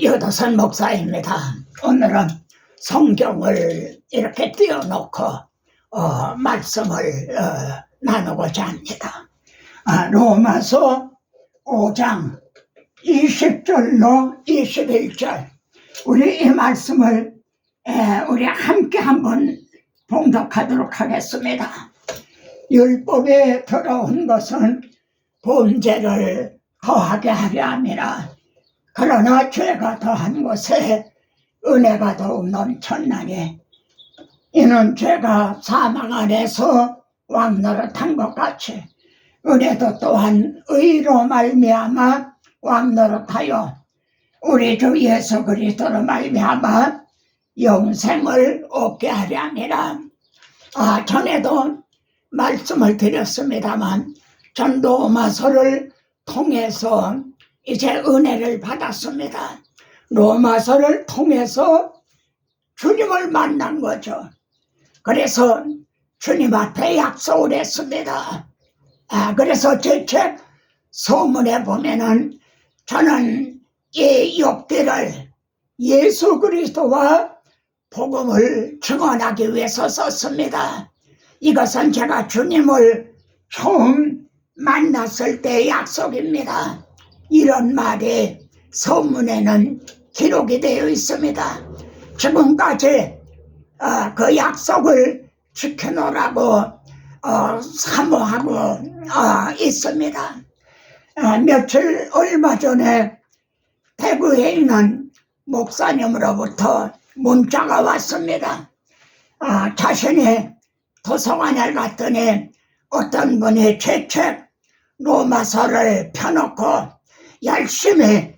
여도선 목사입니다. 오늘은 성경을 이렇게 띄워놓고 말씀을 나누고자 합니다. 로마서 5장 20절로 21절 우리 이 말씀을 우리 함께 한번 봉독하도록 하겠습니다. 율법에 들어온 것은 범죄를 더하게 하려 함이라. 그러나 죄가 더한 곳에 은혜가 더욱 넘쳤나니 이는 죄가 사망 안에서 왕노릇한 것 같이 은혜도 또한 의로 말미암아 왕노릇하여 우리 주 예수 그리스도로 말미암아 영생을 얻게 하려 함이라. 전에도 말씀을 드렸습니다만 전 로마서를 통해서 이제 은혜를 받았습니다. 로마서를 통해서 주님을 만난 거죠. 그래서 주님 앞에 약속을 했습니다. 그래서 제 책 서문에 보면은 저는 이 욥기를 예수 그리스도와 복음을 증언하기 위해서 썼습니다. 이것은 제가 주님을 처음 만났을 때의 약속입니다. 이런 말이 서문에는 기록이 되어 있습니다. 지금까지 그 약속을 지켜놓으라고 사모하고 있습니다. 며칠 얼마 전에 대구에 있는 목사님으로부터 문자가 왔습니다. 자신이 도서관에 갔더니 어떤 분이 제 책 로마서를 펴놓고 열심히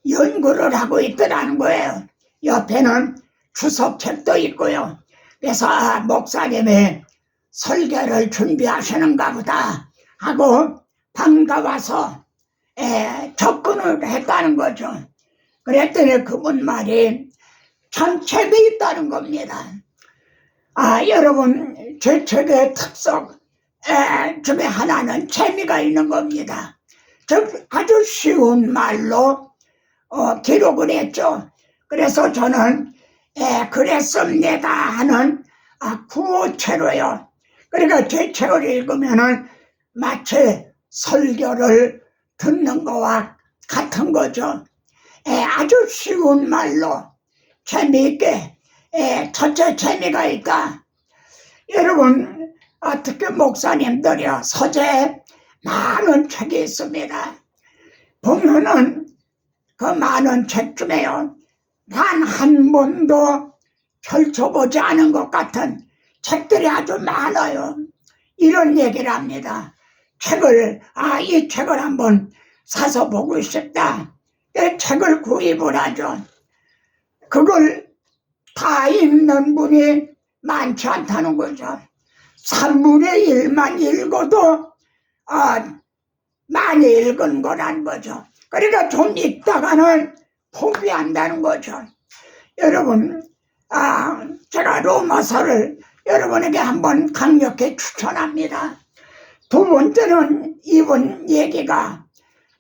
연구를 하고 있더라는 거예요. 옆에는 주석책도 있고요. 그래서 목사님이 설교를 준비하시는가 보다 하고 반가워서 접근을 했다는 거죠. 그랬더니 그분 말이 참 재미있다는 겁니다. 여러분, 제 책의 특성 중에 하나는 재미가 있는 겁니다. 즉 아주 쉬운 말로 기록을 했죠. 그래서 저는 그랬습니다 하는 구어체로요. 그러니까 제 책을 읽으면은 마치 설교를 듣는 거와 같은 거죠. 아주 쉬운 말로 재미있게 첫째 재미가 있다. 여러분, 특히 목사님들이요 서재에 많은 책이 있습니다. 보면은 그 많은 책 중에요 단 한 번도 펼쳐보지 않은 것 같은 책들이 아주 많아요. 이런 얘기를 합니다. 이 책을 한번 사서 보고 싶다. 이 책을 구입을 하죠. 그걸 다 읽는 분이 많지 않다는 거죠. 3분의 1만 읽어도 많이 읽은 거란 거죠. 그러니까 좀 읽다가는 포기한다는 거죠. 여러분, 제가 로마서를 여러분에게 한번 강력히 추천합니다. 두 번째는 이번 얘기가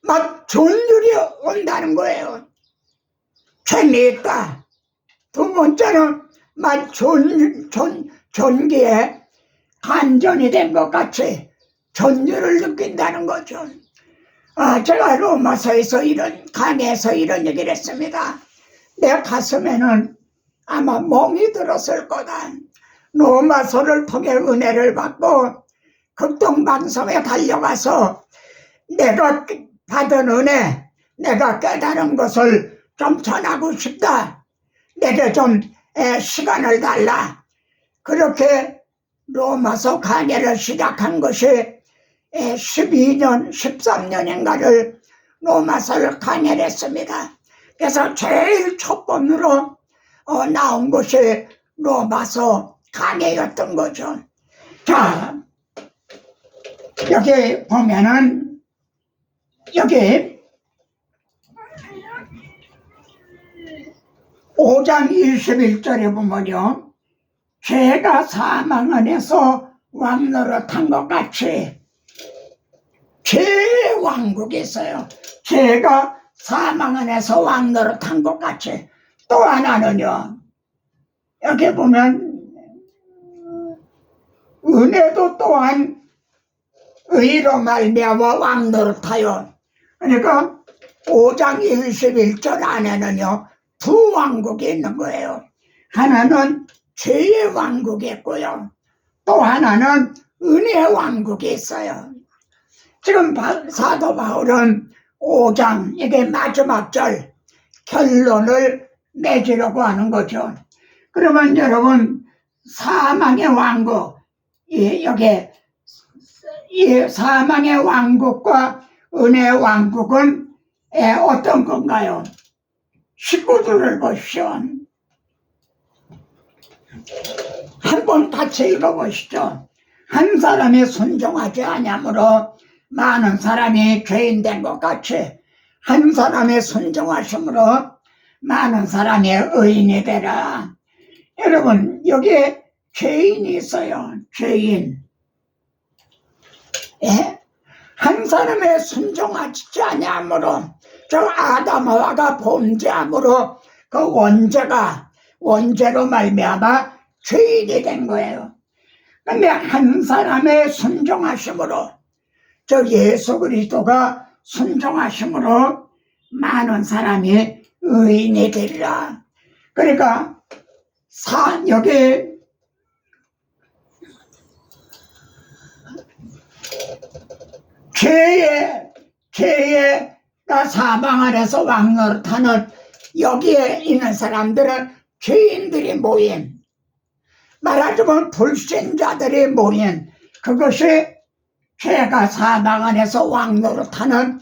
막 전율이 온다는 거예요. 재미있다. 두 번째는 막 전기에 한전이 된 것 같이 전율을 느낀다는 거죠. 제가 로마서에서 강의에서 이런 얘기를 했습니다. 내 가슴에는 아마 멍이 들었을 거다. 로마서를 통해 은혜를 받고 극동방송에 달려가서 내가 받은 은혜, 내가 깨달은 것을 좀 전하고 싶다. 내게 좀 시간을 달라. 그렇게 로마서 강의를 시작한 것이 12년, 13년인가를 로마서를 강의를 했습니다. 그래서 제일 첫 번으로 나온 것이 로마서 강의였던 거죠. 자, 여기 보면은 여기 5장 21절에 보면요, 죄가 사망 안에서 왕노릇한 것 같이 죄 왕국이 있어요. 죄가 사망 안에서 왕 노릇한 것 같이 또 하나는요, 여기 보면 은혜도 또한 의로 말미암아 왕 노릇하여. 그러니까 5장 21절 안에는요 두 왕국이 있는 거예요. 하나는 죄의 왕국이 있고요, 또 하나는 은혜의 왕국이 있어요. 지금 사도 바울은 5장 이게 마지막 절 결론을 맺으려고 하는 거죠. 그러면 여러분, 사망의 왕국, 여기 이 사망의 왕국과 은혜의 왕국은 어떤 건가요? 식구들을 보십시오. 한번 같이 읽어보시죠. 한 사람이 순종하지 아니함으로 많은 사람이 죄인 된 것 같이 한 사람의 순종하심으로 많은 사람이 의인이 되라. 여러분, 여기에 죄인이 있어요. 죄인. 예? 한 사람의 순종하지 아니함으로, 저 아담하와가 범죄함으로 그 원죄로 말미암아 죄인이 된 거예요. 근데 한 사람의 순종하심으로, 저 예수 그리스도가 순종하심으로 많은 사람이 의인이 되리라. 그러니까 여기 죄가 사망 안에서 왕노릇하는 여기에 있는 사람들은 죄인들이 모인, 말하자면 불신자들이 모인, 그것이 죄가 사망 안에서 왕노릇하는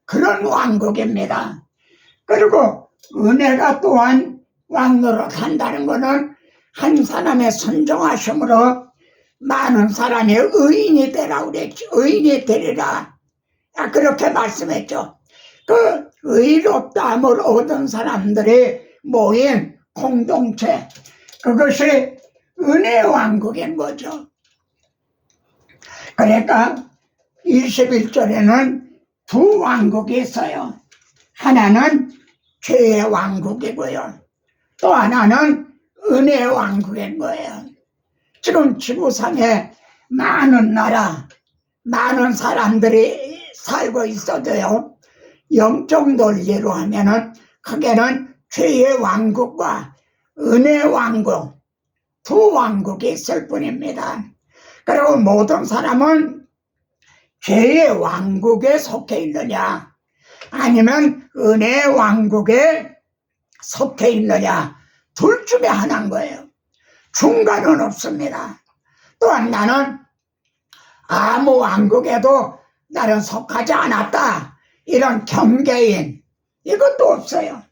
그런 왕국입니다. 그리고 은혜가 또한 왕노릇한다는 것은 한 사람의 순종하심으로 많은 사람이 의인이 되라 그랬죠. 의인이 되리라. 그렇게 말씀했죠. 그 의롭다함을 얻은 사람들이 모인 공동체, 그것이 은혜의 왕국인 거죠. 그러니까 21절에는 두 왕국이 있어요. 하나는 죄의 왕국이고요, 또 하나는 은혜의 왕국인 거예요. 지금 지구상에 많은 나라, 많은 사람들이 살고 있어도요, 영적 논리로 하면은 크게는 죄의 왕국과 은혜의 왕국, 두 왕국이 있을 뿐입니다. 그리고 모든 사람은 죄의 왕국에 속해 있느냐 아니면 은혜의 왕국에 속해 있느냐, 둘 중에 하나인 거예요. 중간은 없습니다. 또한 나는 아무 왕국에도 나는 속하지 않았다, 이런 경계인, 이것도 없어요.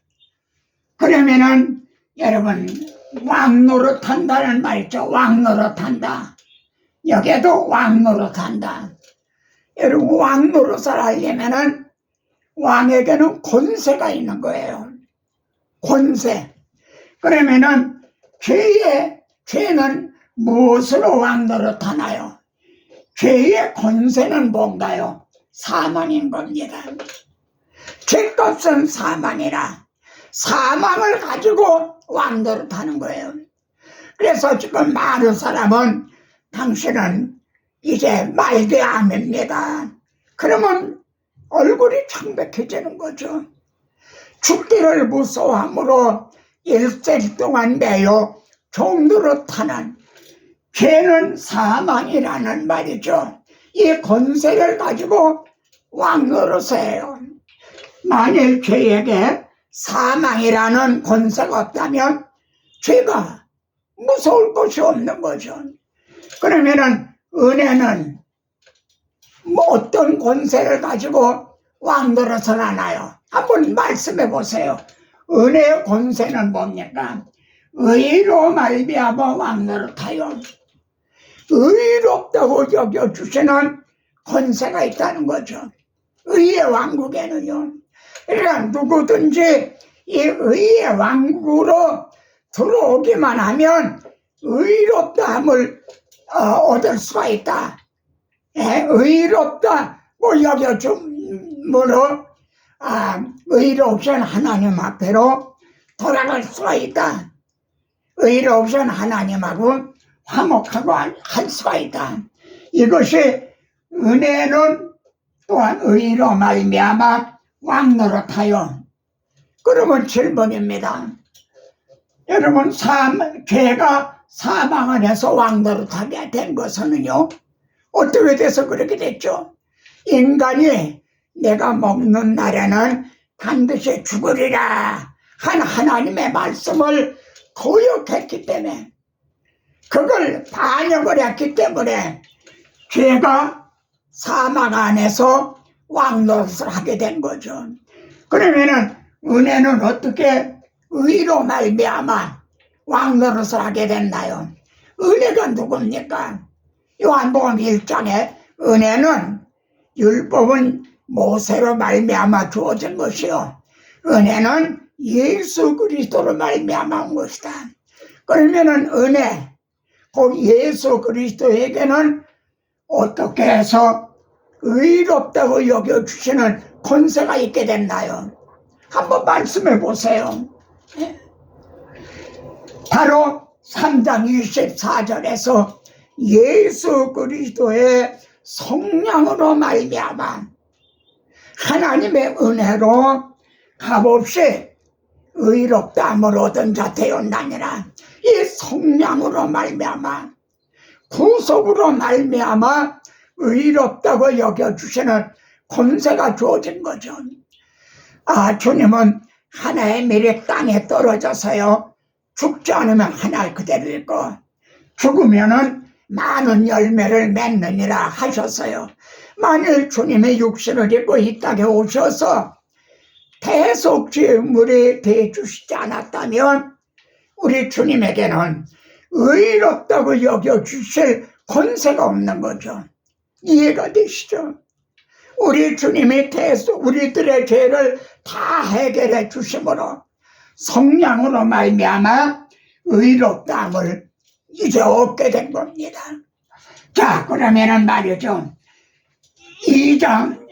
그러면은 여러분, 왕노릇한다는 말 있죠. 왕노릇한다. 여기에도 왕노릇한다. 여러분, 왕노릇을 하려면은 왕에게는 권세가 있는 거예요. 권세. 그러면은 죄는 무엇으로 왕노릇하나요? 죄의 권세는 뭔가요? 사망인 겁니다. 죄값은 사망이라 사망을 가지고 왕노릇하는 거예요. 그래서 지금 많은 사람은 당신은 이제 말대암입니다. 그러면 얼굴이 창백해지는 거죠. 죽기를 무서워함으로 일생 동안 매여 종노릇하는, 죄는 사망이라는 말이죠. 이 권세를 가지고 왕노릇을 해요. 만일 죄에게 사망이라는 권세가 없다면 죄가 무서울 것이 없는 거죠. 그러면은 은혜는 어떤 권세를 가지고 왕노릇을 하나요? 한번 말씀해 보세요. 은혜의 권세는 뭡니까? 의로 말미암아 왕노릇하여 의롭다고 여겨주시는 권세가 있다는 거죠. 의의 왕국에는요. 그러니까 누구든지 이 의의 왕국으로 들어오기만 하면 의롭다함을 얻을 수가 있다. 의롭다고 여겨준 하나님으로 의로우신 하나님 앞에로 돌아갈 수가 있다. 의로우신 하나님하고 화목하고 할 수가 있다. 이것이 은혜는 또한 의로 말미암아 왕노릇하여. 그러면 질문입니다. 여러분, 죄가 사망 안에서 왕노릇하게 된 것은요, 어떻게 돼서 그렇게 됐죠? 인간이 내가 먹는 날에는 반드시 죽으리라 한 하나님의 말씀을 거역했기 때문에, 그걸 반역을 했기 때문에 죄가 사망 안에서 왕노릇을 하게 된 거죠. 그러면은 은혜는 어떻게 의로 말미암아 왕노릇을 하게 됐나요? 은혜가 누굽니까? 요한복음 1장에 은혜는 율법은 모세로 말미암아 주어진 것이요, 은혜는 예수 그리스도로 말미암아 온 것이다. 그러면은 은혜, 곧 예수 그리스도에게는 어떻게 해서 의롭다고 여겨주시는 권세가 있게 됐나요? 한번 말씀해 보세요. 바로 3장 24절에서 예수 그리스도의 성령으로 말미암아 하나님의 은혜로 값없이 의롭다함을 얻은 자 되었나니라. 이 성령으로 말미암아, 구속으로 말미암아 의롭다고 여겨주시는 권세가 주어진 거죠. 주님은 하나의 밀이 땅에 떨어져서요, 죽지 않으면 하나 그대로 있고 죽으면은 많은 열매를 맺느니라 하셨어요. 만일 주님의 육신을 입고 이 땅에 오셔서 대속죄물이 되어주시지 않았다면 우리 주님에게는 의롭다고 여겨주실 권세가 없는 거죠. 이해가 되시죠? 우리 주님이 우리들의 죄를 다 해결해 주심으로 성령으로 말미암아 의롭다함을 이제 얻게 된 겁니다. 자, 그러면은 말이죠, 2장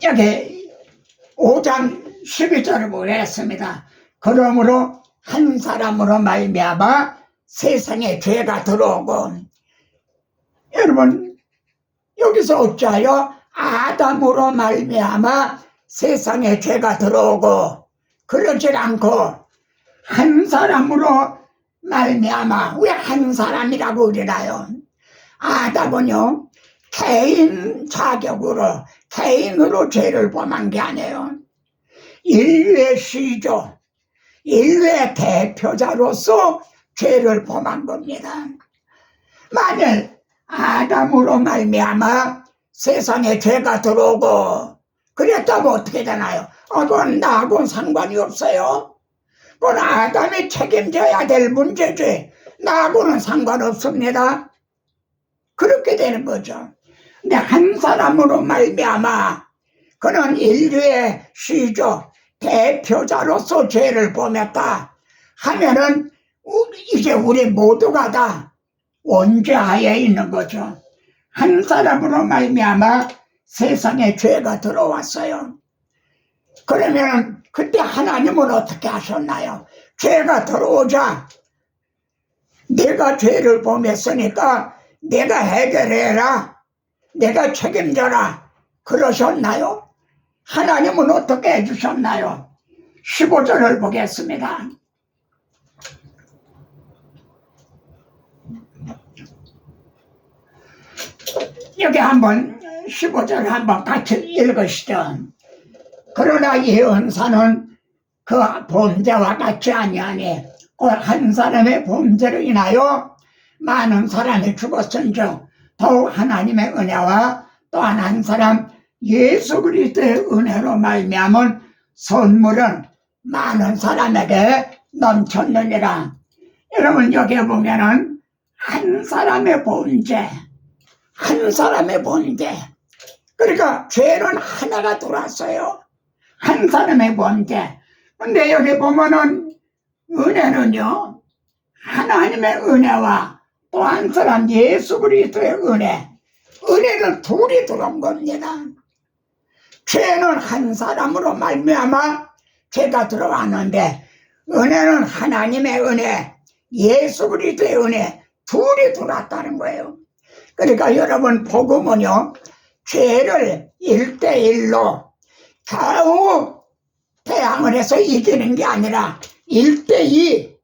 여기 5장 12절을 보겠습니다. 그러므로 한 사람으로 말미암아 세상에 죄가 들어오고, 여러분 여기서 어찌하여 아담으로 말미암아 세상에 죄가 들어오고, 그러질 않고 한 사람으로 말미암아. 왜 한 사람이라고 그러나요? 아담은요, 개인 자격으로, 개인으로 죄를 범한 게 아니에요. 인류의 시조, 인류의 대표자로서 죄를 범한 겁니다. 만일 아담으로 말미암아 세상에 죄가 들어오고 그랬다면 어떻게 되나요? 그건 나하고는 상관이 없어요. 그건 아담이 책임져야 될 문제지 나하고는 상관없습니다. 그렇게 되는 거죠. 근데 한 사람으로 말미암아 그는 인류의 시조, 대표자로서 죄를 범했다 하면은 이제 우리 모두가 다 원죄하에 있는 거죠. 한 사람으로 말미암아 세상에 죄가 들어왔어요. 그러면 그때 하나님은 어떻게 하셨나요? 죄가 들어오자 내가 죄를 범했으니까 내가 해결해라, 내가 책임져라 그러셨나요? 하나님은 어떻게 해주셨나요? 15절을 보겠습니다. 여기 한번 15절 한번 같이 읽으시죠. 그러나 이 은사는 그 범죄와 같이 아니하니 곧 한 사람의 범죄로 인하여 많은 사람이 죽었은즉 더욱 하나님의 은혜와 또한 한 사람 예수 그리스도의 은혜로 말미암은 선물은 많은 사람에게 넘쳤느니라. 여러분 여기에 보면은 한 사람의 범죄, 한 사람의 범죄, 그러니까 죄는 하나가 들어왔어요. 한 사람의 범죄. 근데 여기 보면은 은혜는요, 하나님의 은혜와 또 한 사람 예수 그리스도의 은혜를 둘이 들어온 겁니다. 죄는 한 사람으로 말미암아 죄가 들어왔는데 은혜는 하나님의 은혜, 예수 그리스도의 은혜 둘이 들어왔다는 거예요. 그러니까 여러분 복음은요, 죄를 1대1로 겨우 대항을 해서 이기는 게 아니라 1대2,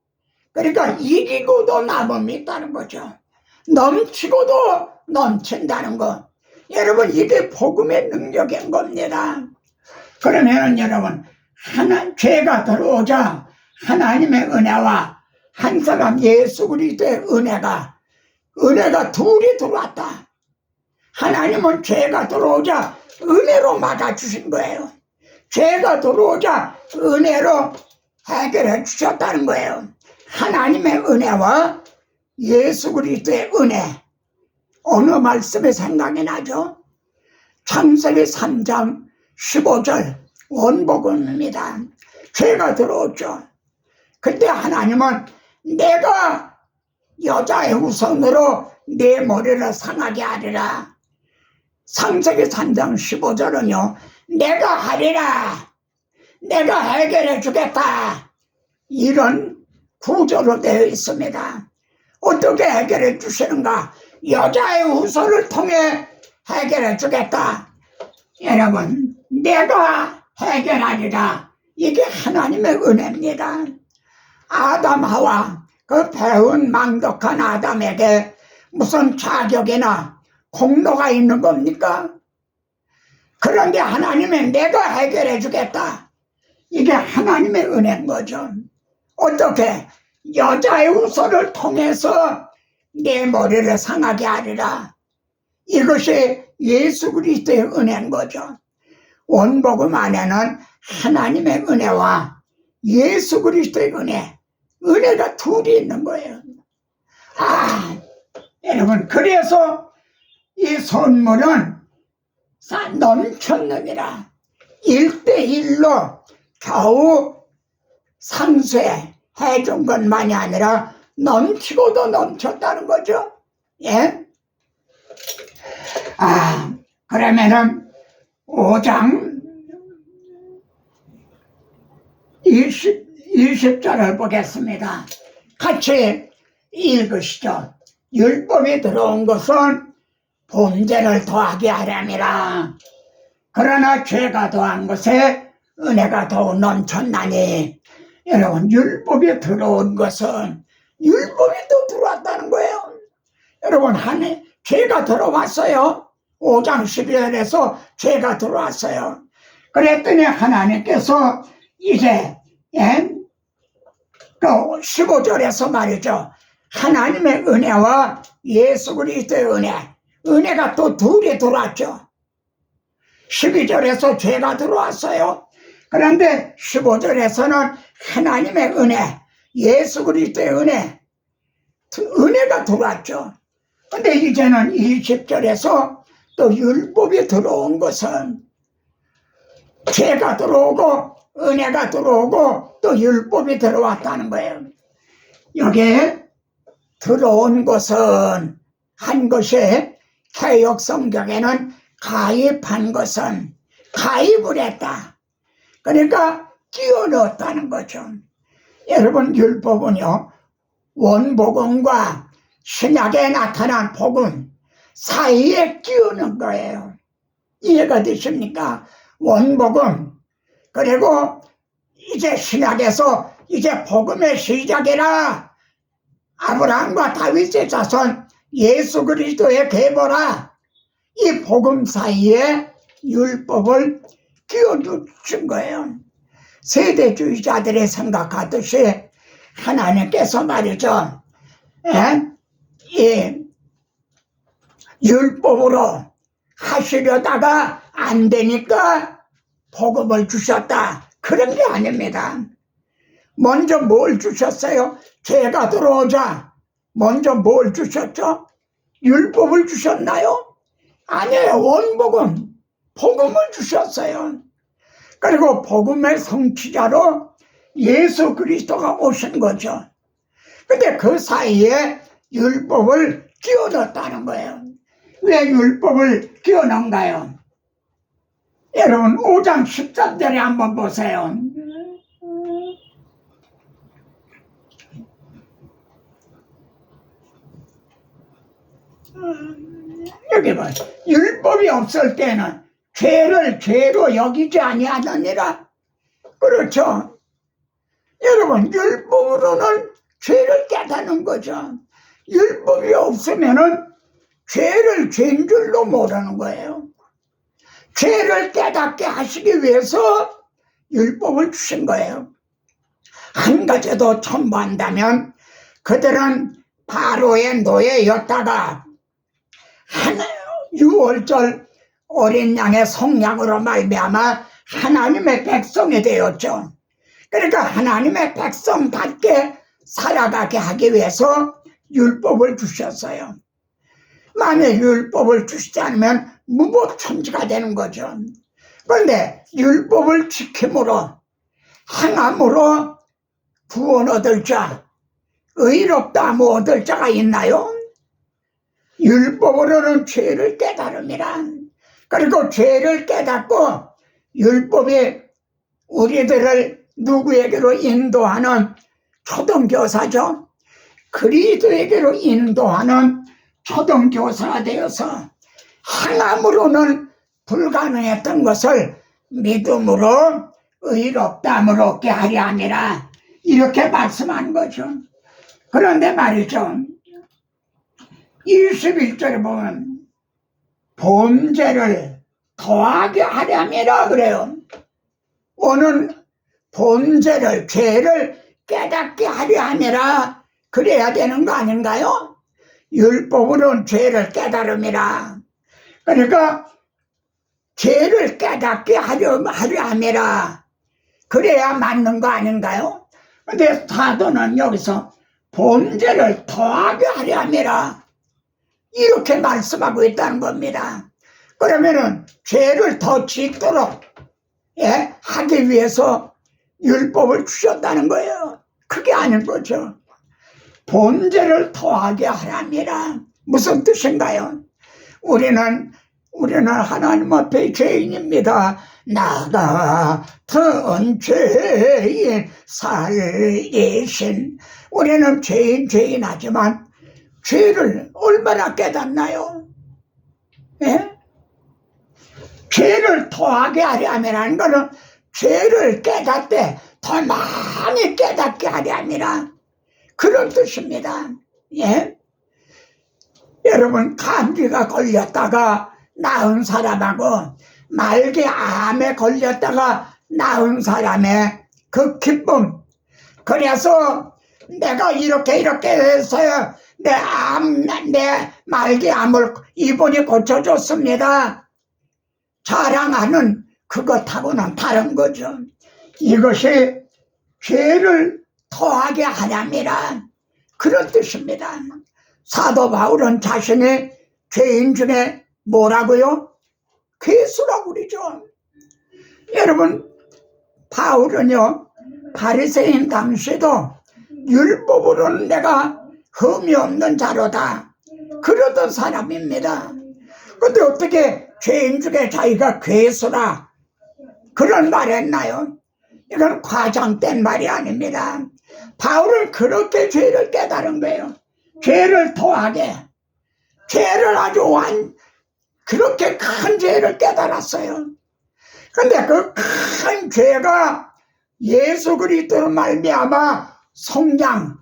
그러니까 이기고도 남음이 있다는 거죠. 넘치고도 넘친다는 거. 여러분 이게 복음의 능력인 겁니다. 그러면 여러분 죄가 들어오자 하나님의 은혜와 한 사람 예수 그리스도의 은혜가 둘이 들어왔다. 하나님은 죄가 들어오자 은혜로 막아주신 거예요. 죄가 들어오자 은혜로 해결해 주셨다는 거예요. 하나님의 은혜와 예수 그리스도의 은혜. 어느 말씀이 생각이 나죠? 창세기 3장 15절 원복음입니다. 죄가 들어오죠. 근데 하나님은 내가 여자의 후손으로 내 머리를 상하게 하리라. 창세기 3장 15절은요, 내가 하리라, 내가 해결해 주겠다, 이런 구조로 되어 있습니다. 어떻게 해결해 주시는가? 여자의 후손을 통해 해결해 주겠다. 여러분, 내가 해결하리라. 이게 하나님의 은혜입니다. 아담 하와 그 배운 망덕한 아담에게 무슨 자격이나 공로가 있는 겁니까? 그런데 하나님은 내가 해결해 주겠다. 이게 하나님의 은혜인 거죠. 어떻게? 여자의 후손을 통해서 내 머리를 상하게 하리라. 이것이 예수 그리스도의 은혜인 거죠. 원복음 안에는 하나님의 은혜와 예수 그리스도의 은혜가 둘이 있는 거예요. 여러분, 그래서 이 선물은 넘쳤느니라. 1대1로 겨우 상쇄해 준 것만이 아니라 넘치고도 넘쳤다는 거죠. 예? 그러면은 5장 20절을 보겠습니다. 같이 읽으시죠. 율법이 들어온 것은 범죄를 더하게 하려니라. 그러나 죄가 더한 것에 은혜가 더욱 넘쳤나니. 여러분, 율법이 들어온 것은 율법이 또 들어왔다는 거예요. 여러분, 죄가 들어왔어요. 5장 12절에서 죄가 들어왔어요. 그랬더니 하나님께서 이제 또 15절에서 말이죠. 하나님의 은혜와 예수 그리스도의 은혜가 또 둘이 들어왔죠. 12절에서 죄가 들어왔어요. 그런데 15절에서는 하나님의 은혜, 예수 그리스도의 은혜가 들어왔죠. 근데 이제는 20절에서 또 율법이 들어온 것은 죄가 들어오고 은혜가 들어오고 또 율법이 들어왔다는 거예요. 여기에 들어온 것은 한 것이 개역 성경에는 가입한 것은 가입을 했다. 그러니까 끼워 넣었다는 거죠. 여러분, 율법은요, 원복음과 신약에 나타난 복음 사이에 끼워 넣은 거예요. 이해가 되십니까? 원복음, 그리고 이제 신약에서 이제 복음의 시작이라, 아브라함과 다윗의 자손 예수 그리스도의 계보라, 이 복음 사이에 율법을 끼워준 거예요. 세대주의자들이 생각하듯이 하나님께서 말이죠, 이 율법으로 하시려다가 안 되니까 복음을 주셨다, 그런 게 아닙니다. 먼저 뭘 주셨어요? 죄가 들어오자 먼저 뭘 주셨죠? 율법을 주셨나요? 아니에요. 원복음, 복음을 주셨어요. 그리고 복음의 성취자로 예수 그리스도가 오신 거죠. 근데 그 사이에 율법을 끼워 넣었다는 거예요. 왜 율법을 끼워 넣은가요? 여러분 5장 13절에 한번 보세요. 여기 봐. 율법이 없을 때는 죄를 죄로 여기지 아니하느니라. 그렇죠. 여러분 율법으로는 죄를 깨닫는 거죠. 율법이 없으면은 죄를 죄인 줄로 모르는 거예요. 죄를 깨닫게 하시기 위해서 율법을 주신 거예요. 한 가지도 첨부한다면 그들은 바로의 노예였다가 유월절 어린 양의 성약으로 말미암아 하나님의 백성이 되었죠. 그러니까 하나님의 백성답게 살아가게 하기 위해서 율법을 주셨어요. 만약 율법을 주시지 않으면 무법천지가 되는 거죠. 그런데 율법을 지킴으로 행함으로 구원 얻을 자, 의롭다 뭐 얻을 자가 있나요? 율법으로는 죄를 깨달음이라. 그리고 죄를 깨닫고 율법이 우리들을 누구에게로 인도하는 초등교사죠. 그리스도에게로 인도하는 초등교사가 되어서 행함으로는 불가능했던 것을 믿음으로 의롭다함을 얻게 하려 함이라. 이렇게 말씀한 거죠. 그런데 말이죠. 21절에 보면 범죄를 더하게 하려 함이라 그래요. 오는 범죄를 죄를 깨닫게 하려 함이라. 그래야 되는 거 아닌가요? 율법으로는 죄를 깨달음이라. 그러니까 죄를 깨닫게 하려 함이라. 그래야 맞는 거 아닌가요? 근데 사도는 여기서 범죄를 더하게 하려 함이라 이렇게 말씀하고 있다는 겁니다. 그러면은 죄를 더 짓도록 하기 위해서 율법을 주셨다는 거예요. 그게 아닌 거죠. 범죄를 더하게 하람이라. 무슨 뜻인가요? 우리는 하나님 앞에 죄인입니다. 나 같은 죄인 살리신. 우리는 죄인하지만 죄를 얼마나 깨닫나요? 죄를 더하게 하려 함이라는 것은 죄를 깨닫되 더 많이 깨닫게 하려 함이라. 그런 뜻입니다. 여러분 감기가 걸렸다가 나은 사람하고 말기 암에 걸렸다가 나은 사람의 그 기쁨. 그래서 내가 이렇게 해서요 내 말기 암을 이분이 고쳐줬습니다. 자랑하는 그것하고는 다른 거죠. 이것이 죄를 더하게 하냐미라 그런 뜻입니다. 사도 바울은 자신이 죄인 중에 뭐라고요? 괴수라고 그러죠. 여러분 바울은요 바리새인 당시에도 율법으로는 내가 흠이 없는 자로다 그러던 사람입니다. 근데 어떻게 죄인 중에 자기가 괴수라 그런 말 했나요? 이건 과장된 말이 아닙니다. 바울은 그렇게 죄를 깨달은 거예요. 죄를 더하게 죄를 아주 그렇게 큰 죄를 깨달았어요. 근데 그 큰 죄가 예수 그리스도로 말미암아 성장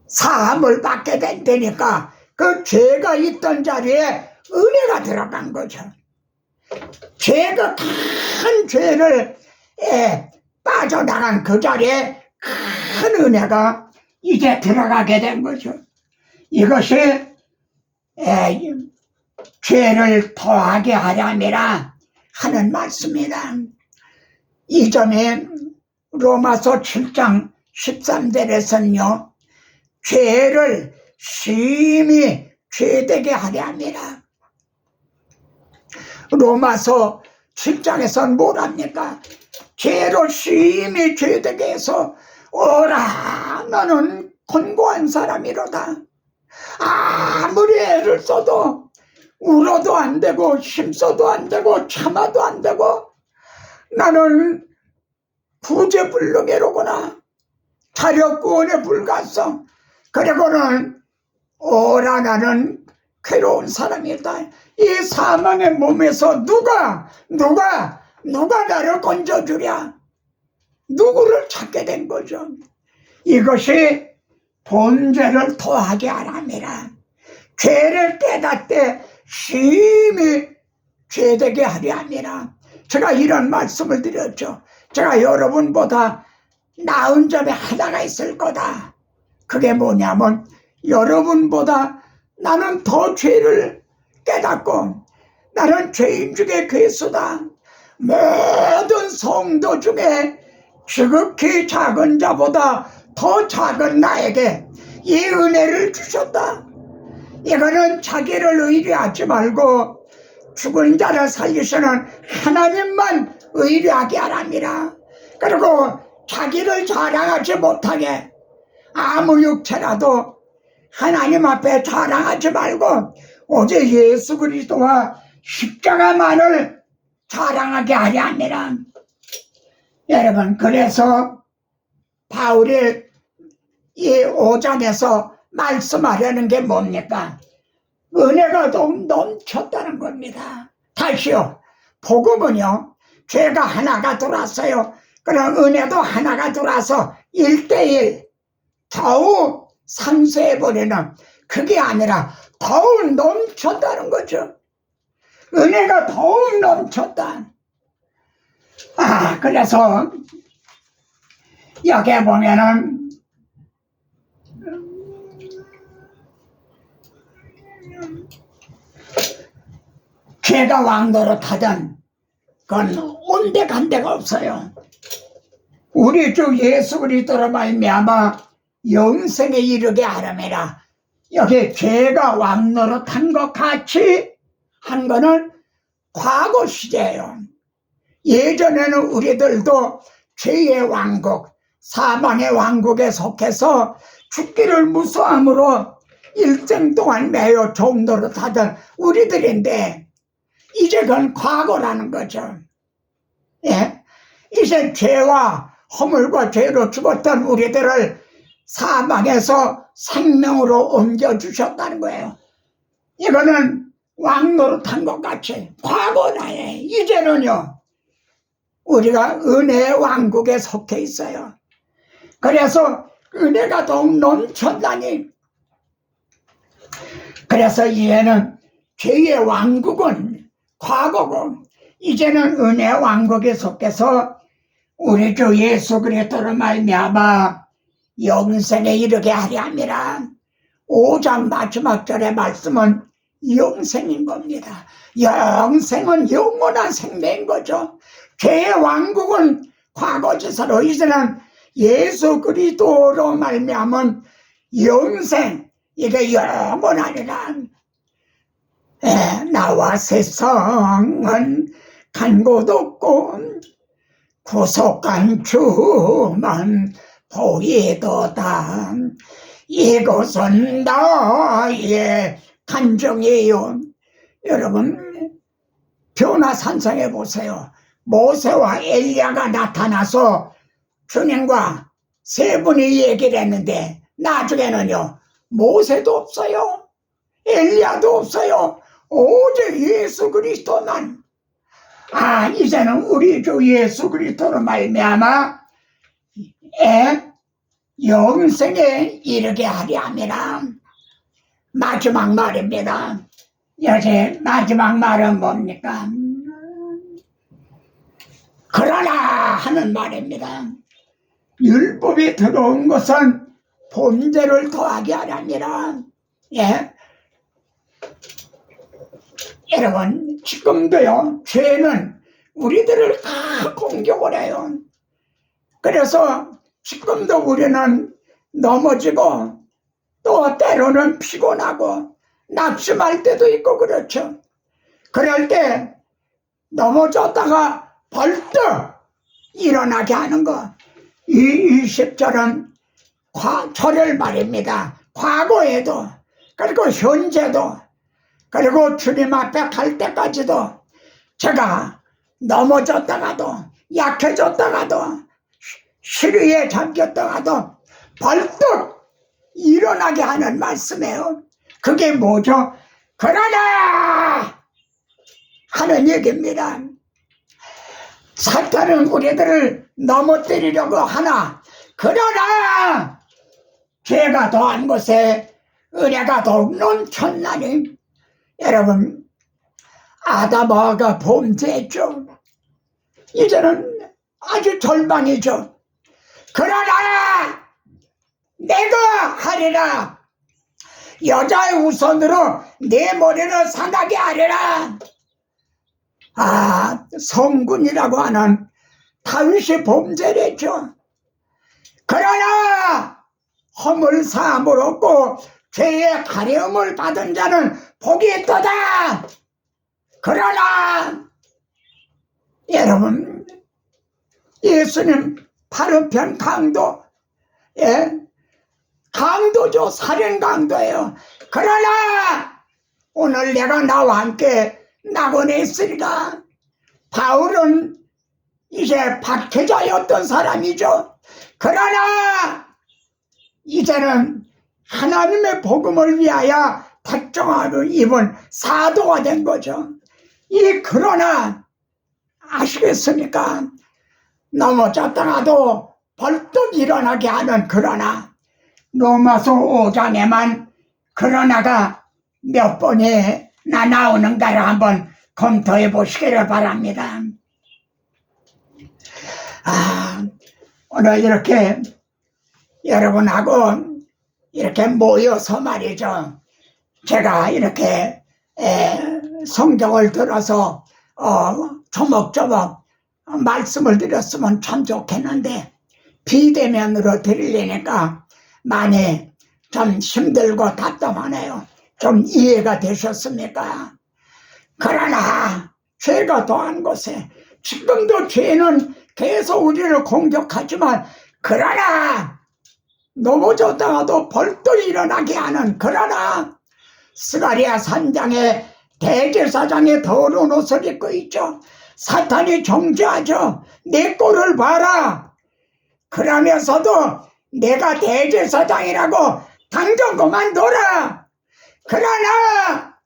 사함을 받게 된다니까 그 죄가 있던 자리에 은혜가 들어간 거죠. 죄가 큰 죄를 빠져나간 그 자리에 큰 은혜가 이제 들어가게 된 거죠. 이것이 죄를 더하게 하려니라 하는 말씀이다. 이 점에 로마서 7장 13절에서는요 죄를 심히 죄되게 하려니라. 로마서 7장에서는 뭐랍니까? 죄로 심히 죄되게 해서 오라 너는 곤고한 사람이로다. 아무리 애를 써도 울어도 안 되고 힘써도 안 되고 참아도 안 되고 나는 구제불능이로구나. 자력구원에 불가성. 그리고는 오라 나는 괴로운 사람이다. 이 사망의 몸에서 누가 나를 건져주랴. 누구를 찾게 된 거죠. 이것이 본죄를 토하게 하람이라. 죄를 깨닫되 심히 죄되게 하려 함이라. 제가 이런 말씀을 드렸죠. 제가 여러분보다 나은 점이 하나가 있을 거다. 그게 뭐냐면 여러분보다 나는 더 죄를 깨닫고 나는 죄인 중에 괴수다. 모든 성도 중에 지극히 작은 자보다 더 작은 나에게 이 은혜를 주셨다. 이거는 자기를 의뢰하지 말고 죽은 자를 살리시는 하나님만 의뢰하게 하랍니다. 그리고 자기를 자랑하지 못하게 아무 육체라도 하나님 앞에 자랑하지 말고 오직 예수 그리스도와 십자가만을 자랑하게 하려 합니다. 여러분, 그래서 바울이 이 5장에서 말씀하려는 게 뭡니까? 은혜가 넘쳤다는 겁니다. 다시요, 복음은요, 죄가 하나가 들어왔어요. 그럼 은혜도 하나가 들어와서 1대1 더욱 상쇄해버리는, 그게 아니라 더욱 넘쳤다는 거죠. 은혜가 더욱 넘쳤다. 그래서 여기에 보면은 죄가 왕노릇하던 그건 온데간데가 없어요. 우리 주 예수 그리스도로 말미암아 영생에 이르게 하려니라. 여기 죄가 왕노릇한 것 같이 한 거는 과거 시제예요. 예전에는 우리들도 죄의 왕국, 사망의 왕국에 속해서 죽기를 무서함으로 일생 동안 매여 종노릇하던 우리들인데 이제 그건 과거라는 거죠. 예? 이제 죄와 허물과 죄로 죽었던 우리들을 사망에서 생명으로 옮겨주셨다는 거예요. 이거는 왕노릇한 것 같이 과거나에 이제는요 우리가 은혜의 왕국에 속해 있어요. 그래서 은혜가 더욱 넘쳤다니. 그래서 이제는 죄의 왕국은 과거고 이제는 은혜의 왕국에 속해서 우리 주 예수 그리스도로 말미암아 영생에 이르게 하려 함이라. 5장 마지막 절의 말씀은 영생인 겁니다. 영생은 영원한 생명인 거죠. 죄의 왕국은 과거지사로 이제는 예수 그리스도로 말미암은 영생, 이게 영원하리라. 나와 세상은 간 곳 없고 구속한 주만 보이도다. 이것은 나의 간정이에요. 여러분, 변화산상에 보세요. 모세와 엘리야가 나타나서 주님과 세 분이 얘기를 했는데 나중에는요 모세도 없어요, 엘리야도 없어요. 오직 예수 그리스도만. 이제는 우리 주 예수 그리스도로 말미암아 영생에 이르게 하려 함이라. 마지막 말입니다. 여기 마지막 말은 뭡니까? 그러나 하는 말입니다. 율법이 들어온 것은 본죄를 더하게 하려니라. 예? 여러분, 지금도요 죄는 우리들을 다 공격을 해요. 그래서 지금도 우리는 넘어지고 또 때로는 피곤하고 낙심할 때도 있고 그렇죠. 그럴 때 넘어졌다가 벌떡 일어나게 하는 거. 이 20절은 저를 말입니다. 과거에도 그리고 현재도 그리고 주님 앞에 갈 때까지도 제가 넘어졌다가도 약해졌다가도 시리에 잠겼다가도 벌떡 일어나게 하는 말씀이에요. 그게 뭐죠? 그러나 하는 얘기입니다. 사탄은 우리들을 넘어뜨리려고 하나 그러나 죄가 더한 곳에 은혜가 더욱 넘쳤나니 여러분 아담아가 범죄했죠. 이제는 아주 절망이죠. 그러나 내가 하리라 여자의 우선으로 내 머리를 상하게 하리라. 성군이라고 하는 다윗이 범죄를 했죠. 그러나 허물 사함을 얻고 죄의 가려움을 받은 자는 복이 있도다. 그러나 여러분 예수님 바른편 강도, 강도죠. 살인 강도예요. 그러나 오늘 내가 나와 함께 낙원에 있으리라. 바울은 이제 박해자였던 사람이죠. 그러나 이제는 하나님의 복음을 위하여 택정함을 입은 사도가 된 거죠. 이 그러나 아시겠습니까? 넘어졌다가도 벌떡 일어나게 하는 그러나 로마서 5장에만 그러나가 몇 번이나 나오는가를 한번 검토해 보시기를 바랍니다. 오늘 이렇게 여러분하고 이렇게 모여서 말이죠. 제가 이렇게 성경을 들어서 조목조목 말씀을 드렸으면 참 좋겠는데 비대면으로 드리려니까 많이 좀 힘들고 답답하네요. 좀 이해가 되셨습니까? 그러나 죄가 더한 곳에 지금도 죄는 계속 우리를 공격하지만 그러나 넘어졌다가도 벌떡 일어나게 하는 그러나 스가랴 3장에 대제사장의 더러운 옷을 입고 있죠. 사탄이 정죄하죠. 내 꼴을 봐라. 그러면서도 내가 대제사장이라고 당장 그만둬라. 그러나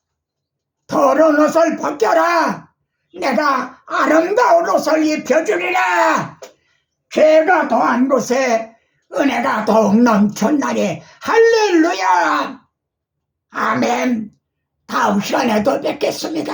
더러운 옷을 벗겨라. 내가 아름다운 옷을 입혀주리라. 죄가 더한 곳에 은혜가 더욱 넘쳤나니 할렐루야. 아멘. 다음 시간에도 뵙겠습니다.